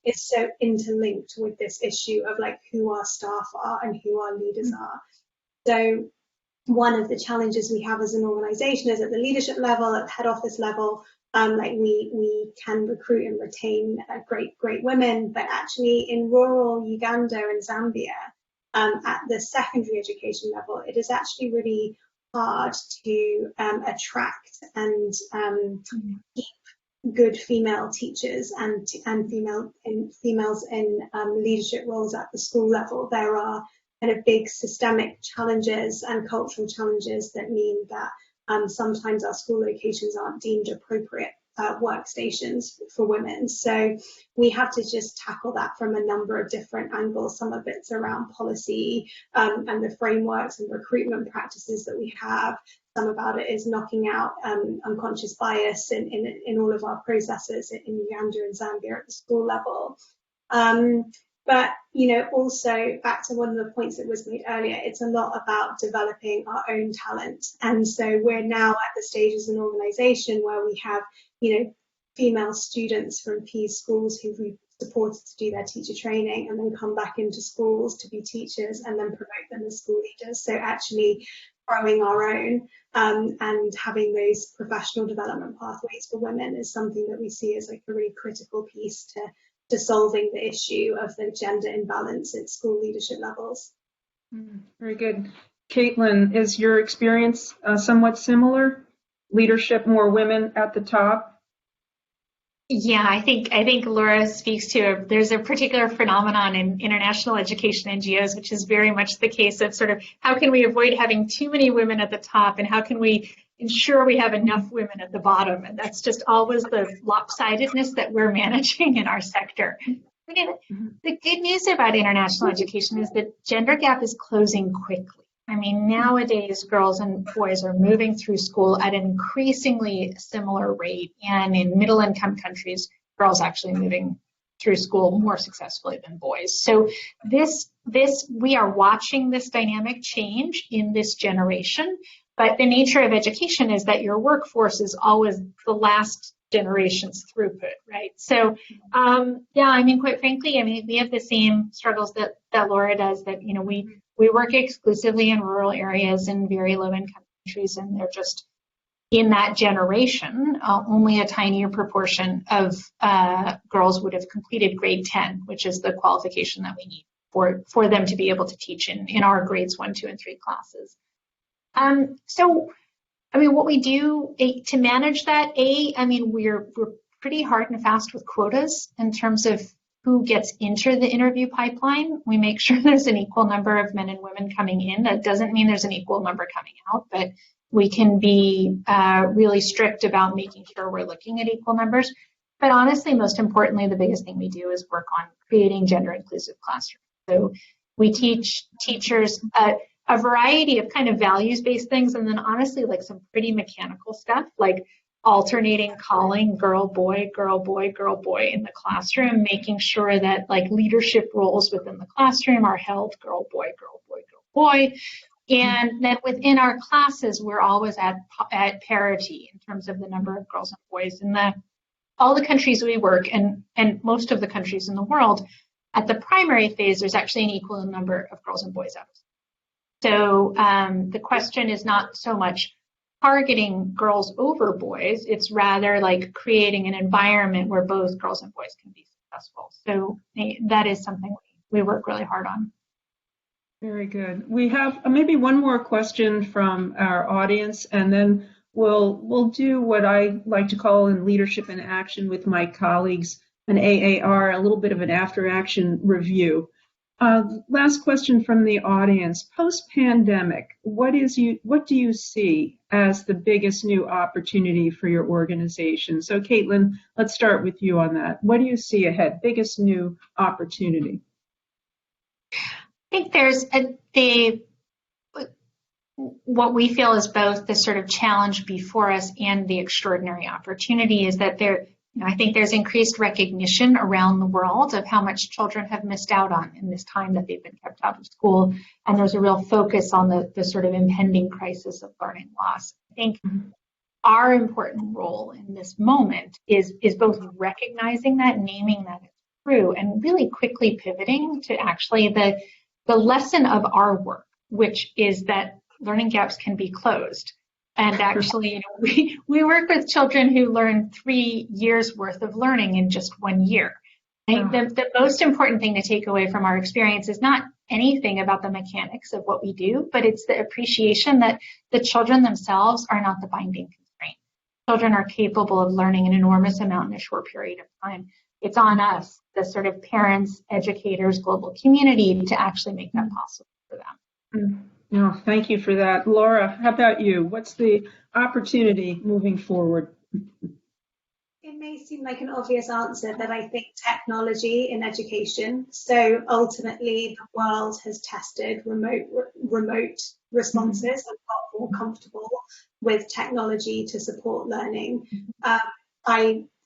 is so interlinked with this issue of who our staff are and who our leaders are. So one of the challenges we have as an organisation is at the leadership level, at the head office level. We can recruit and retain great women, but actually in rural Uganda and Zambia, at the secondary education level, it is actually really hard to attract and keep good female teachers and females in leadership roles at the school level. There are kind of big systemic challenges and cultural challenges that mean that sometimes our school locations aren't deemed appropriate workstations for women. So we have to just tackle that from a number of different angles. Some of it's around policy and the frameworks and recruitment practices that we have. Some about it is knocking out unconscious bias in all of our processes in Uganda and Zambia at the school level. But, also back to one of the points that was made earlier, it's a lot about developing our own talent. And so we're now at the stage as an organisation where we have, female students from Peas schools who we've supported to do their teacher training and then come back into schools to be teachers and then promote them as school leaders. So actually growing our own and having those professional development pathways for women is something that we see as a really critical piece to solving the issue of the gender imbalance at school leadership levels. Very good. Caitlin, is your experience somewhat similar? Leadership, more women at the top? Yeah, I think Laura speaks to there's a particular phenomenon in international education NGOs, which is very much the case of sort of how can we avoid having too many women at the top, and how can we ensure we have enough women at the bottom. And that's just always the lopsidedness that we're managing in our sector. The good news about international education is that gender gap is closing quickly. I mean, nowadays, girls and boys are moving through school at an increasingly similar rate. And in middle-income countries, girls actually moving through school more successfully than boys. So we are watching this dynamic change in this generation. But the nature of education is that your workforce is always the last generation's throughput, right? So, yeah, I mean, quite frankly, I mean, we have the same struggles that Laura does, that, you know, we work exclusively in rural areas in very low income countries, and they're just, in that generation, only a tinier proportion of girls would have completed grade 10, which is the qualification that we need for them to be able to teach in our grades 1, 2, and 3 classes. So, I mean, what we do to manage that, I mean, we're pretty hard and fast with quotas in terms of who gets into the interview pipeline. We make sure there's an equal number of men and women coming in. That doesn't mean there's an equal number coming out, but we can be really strict about making sure we're looking at equal numbers. But honestly, most importantly, the biggest thing we do is work on creating gender inclusive classrooms. So we teach teachers a variety of kind of values-based things, and then honestly, like some pretty mechanical stuff, like alternating calling girl, boy, girl, boy, girl, boy in the classroom, making sure that like leadership roles within the classroom are held girl, boy, girl, boy, girl, boy. And then within our classes, we're always at parity in terms of the number of girls and boys. In all the countries we work, and most of the countries in the world, at the primary phase, there's actually an equal number of girls and boys out of school. So the question is not so much targeting girls over boys, it's rather like creating an environment where both girls and boys can be successful. So that is something we work really hard on. Very good. We have maybe one more question from our audience, and then we'll do what I like to call in Leadership in Action with my colleagues, an AAR, a little bit of an after-action review. Last question from the audience. Post-pandemic, what do you see as the biggest new opportunity for your organization? So, Caitlin, let's start with you on that. What do you see ahead? Biggest new opportunity? I think there's what we feel is both the sort of challenge before us and the extraordinary opportunity is that I think there's increased recognition around the world of how much children have missed out on in this time that they've been kept out of school. And there's a real focus on the sort of impending crisis of learning loss. I think our important role in this moment is both recognizing that, naming that it's true, and really quickly pivoting to actually the lesson of our work, which is that learning gaps can be closed. And actually, we work with children who learn 3 years worth of learning in just 1 year. I think the most important thing to take away from our experience is not anything about the mechanics of what we do, but it's the appreciation that the children themselves are not the binding constraint. Children are capable of learning an enormous amount in a short period of time. It's on us, the sort of parents, educators, global community, to actually make that possible for them. Oh, thank you for that. Laura, how about you? What's the opportunity moving forward? It may seem like an obvious answer, but I think technology in education. So ultimately, the world has tested remote responses and got more comfortable with technology to support learning.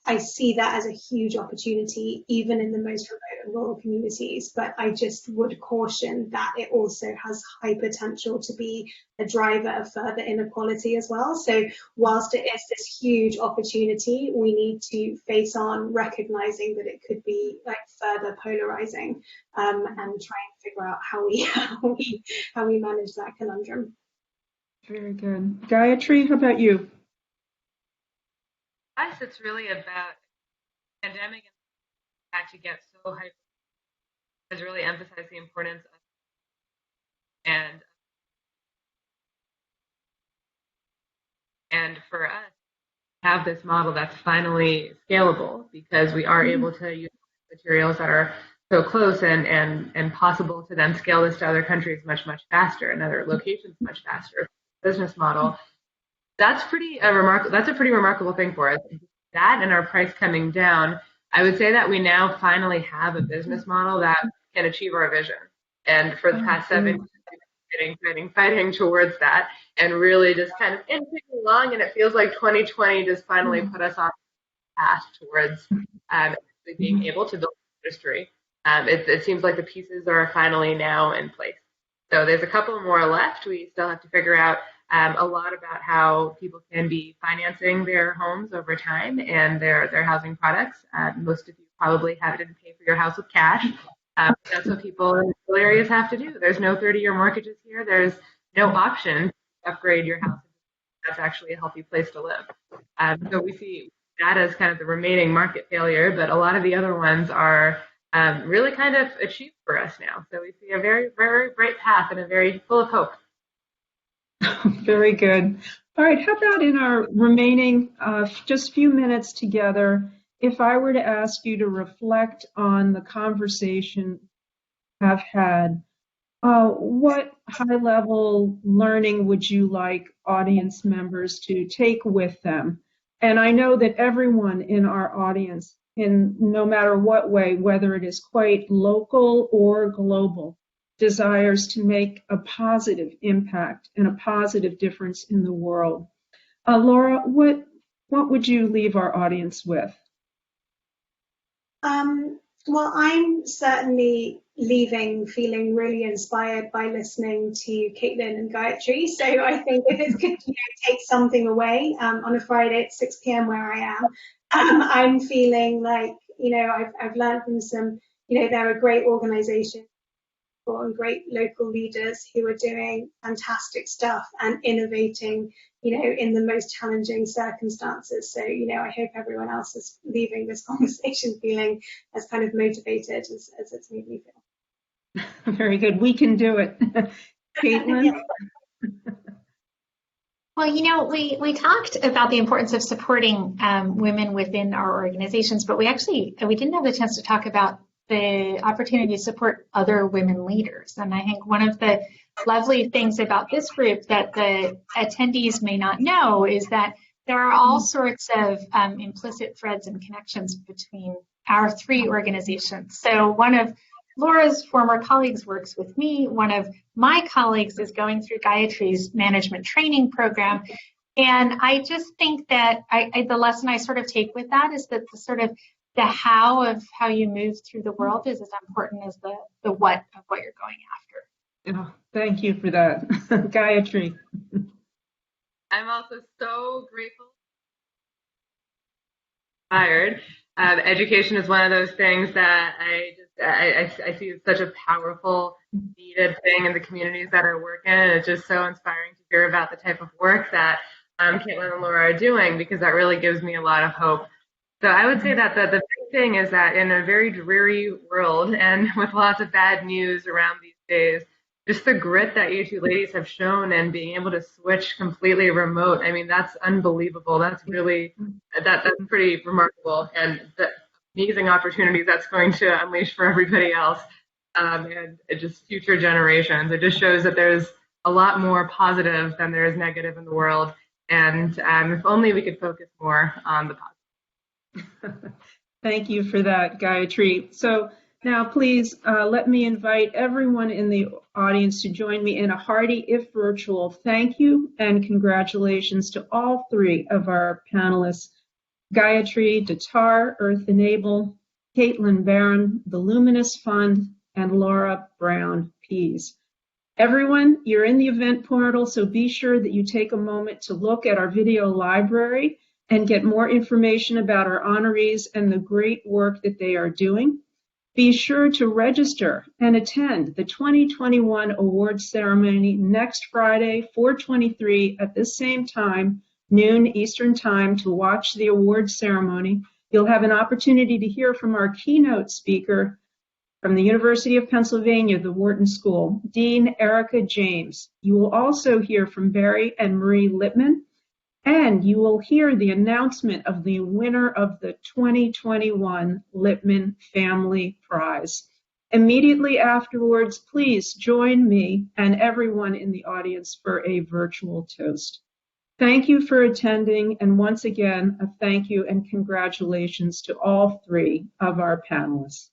I see that as a huge opportunity, even in the most remote and rural communities, but I just would caution that it also has high potential to be a driver of further inequality as well. So whilst it is this huge opportunity, we need to face on recognizing that it could be like further polarizing, and try and figure out how we manage that conundrum. Very good. Gayatri, how about you? Us, it's really about pandemic and had to get so hyper has really emphasized the importance of and for us have this model that's finally scalable because we are able to use materials that are so close and possible to then scale this to other countries much faster and other locations much faster. Business model. That's a pretty remarkable thing for us. That and our price coming down, I would say that we now finally have a business model that can achieve our vision. And for the past 7 years, fighting towards that, and really just kind of inching along. And it feels like 2020 just finally put us on the path towards being able to build an industry. It seems like the pieces are finally now in place. So there's a couple more left. We still have to figure out a lot about how people can be financing their homes over time and their housing products. Most of you probably didn't pay for your house with cash. That's what people in rural areas have to do. There's no 30-year mortgages here. There's no option to upgrade your house. That's actually a healthy place to live. So we see that as kind of the remaining market failure, but a lot of the other ones are really kind of achieved for us now. So we see a very, very bright path and a very full of hope. Very good. All right, how about in our remaining just few minutes together, if I were to ask you to reflect on the conversation I've had, what high-level learning would you like audience members to take with them? And I know that everyone in our audience, in no matter what way, whether it is quite local or global, desires to make a positive impact and a positive difference in the world. Laura, what would you leave our audience with? Well, I'm certainly leaving feeling really inspired by listening to Caitlin and Gayatri. So I think if it's good to take something away on a Friday at 6 p.m. where I am, I'm feeling like, I've learned from some, they're a great organization and great local leaders who are doing fantastic stuff and innovating, in the most challenging circumstances. So, I hope everyone else is leaving this conversation feeling as kind of motivated as it's made me feel. Very good. We can do it. Caitlin? Well, we talked about the importance of supporting women within our organizations, but we didn't have the chance to talk about the opportunity to support other women leaders. And I think one of the lovely things about this group that the attendees may not know is that there are all sorts of implicit threads and connections between our three organizations. So one of Laura's former colleagues works with me. One of my colleagues is going through Gayatri's management training program. And I just think that the lesson I sort of take with that is that the how of how you move through the world is as important as the what of what you're going after. Oh, thank you for that. Gayatri. I'm also so grateful. Inspired. Education is one of those things that I see as such a powerful, needed thing in the communities that I work in. And it's just so inspiring to hear about the type of work that Caitlin and Laura are doing, because that really gives me a lot of hope. So I would say that the big thing is that in a very dreary world and with lots of bad news around these days, just the grit that you two ladies have shown and being able to switch completely remote, I mean, that's unbelievable. That's pretty remarkable, and the amazing opportunities that's going to unleash for everybody else and just future generations. It just shows that there's a lot more positive than there is negative in the world. And if only we could focus more on the positive. Thank you for that, Gayatri. So now please let me invite everyone in the audience to join me in a hearty, if virtual, thank you and congratulations to all three of our panelists, Gayatri Datar, EarthEnable, Caitlin Barron, the Luminos Fund, and Laura Brown Pease. Everyone, you're in the event portal, so be sure that you take a moment to look at our video library and get more information about our honorees and the great work that they are doing. Be sure to register and attend the 2021 awards ceremony next Friday, 4/23 at the same time, noon Eastern Time, to watch the awards ceremony. You'll have an opportunity to hear from our keynote speaker from the University of Pennsylvania, the Wharton School, Dean Erica James. You will also hear from Barry and Marie Lipman, and you will hear the announcement of the winner of the 2021 Lipman Family Prize. Immediately afterwards, please join me and everyone in the audience for a virtual toast. Thank you for attending, and once again, a thank you and congratulations to all three of our panelists.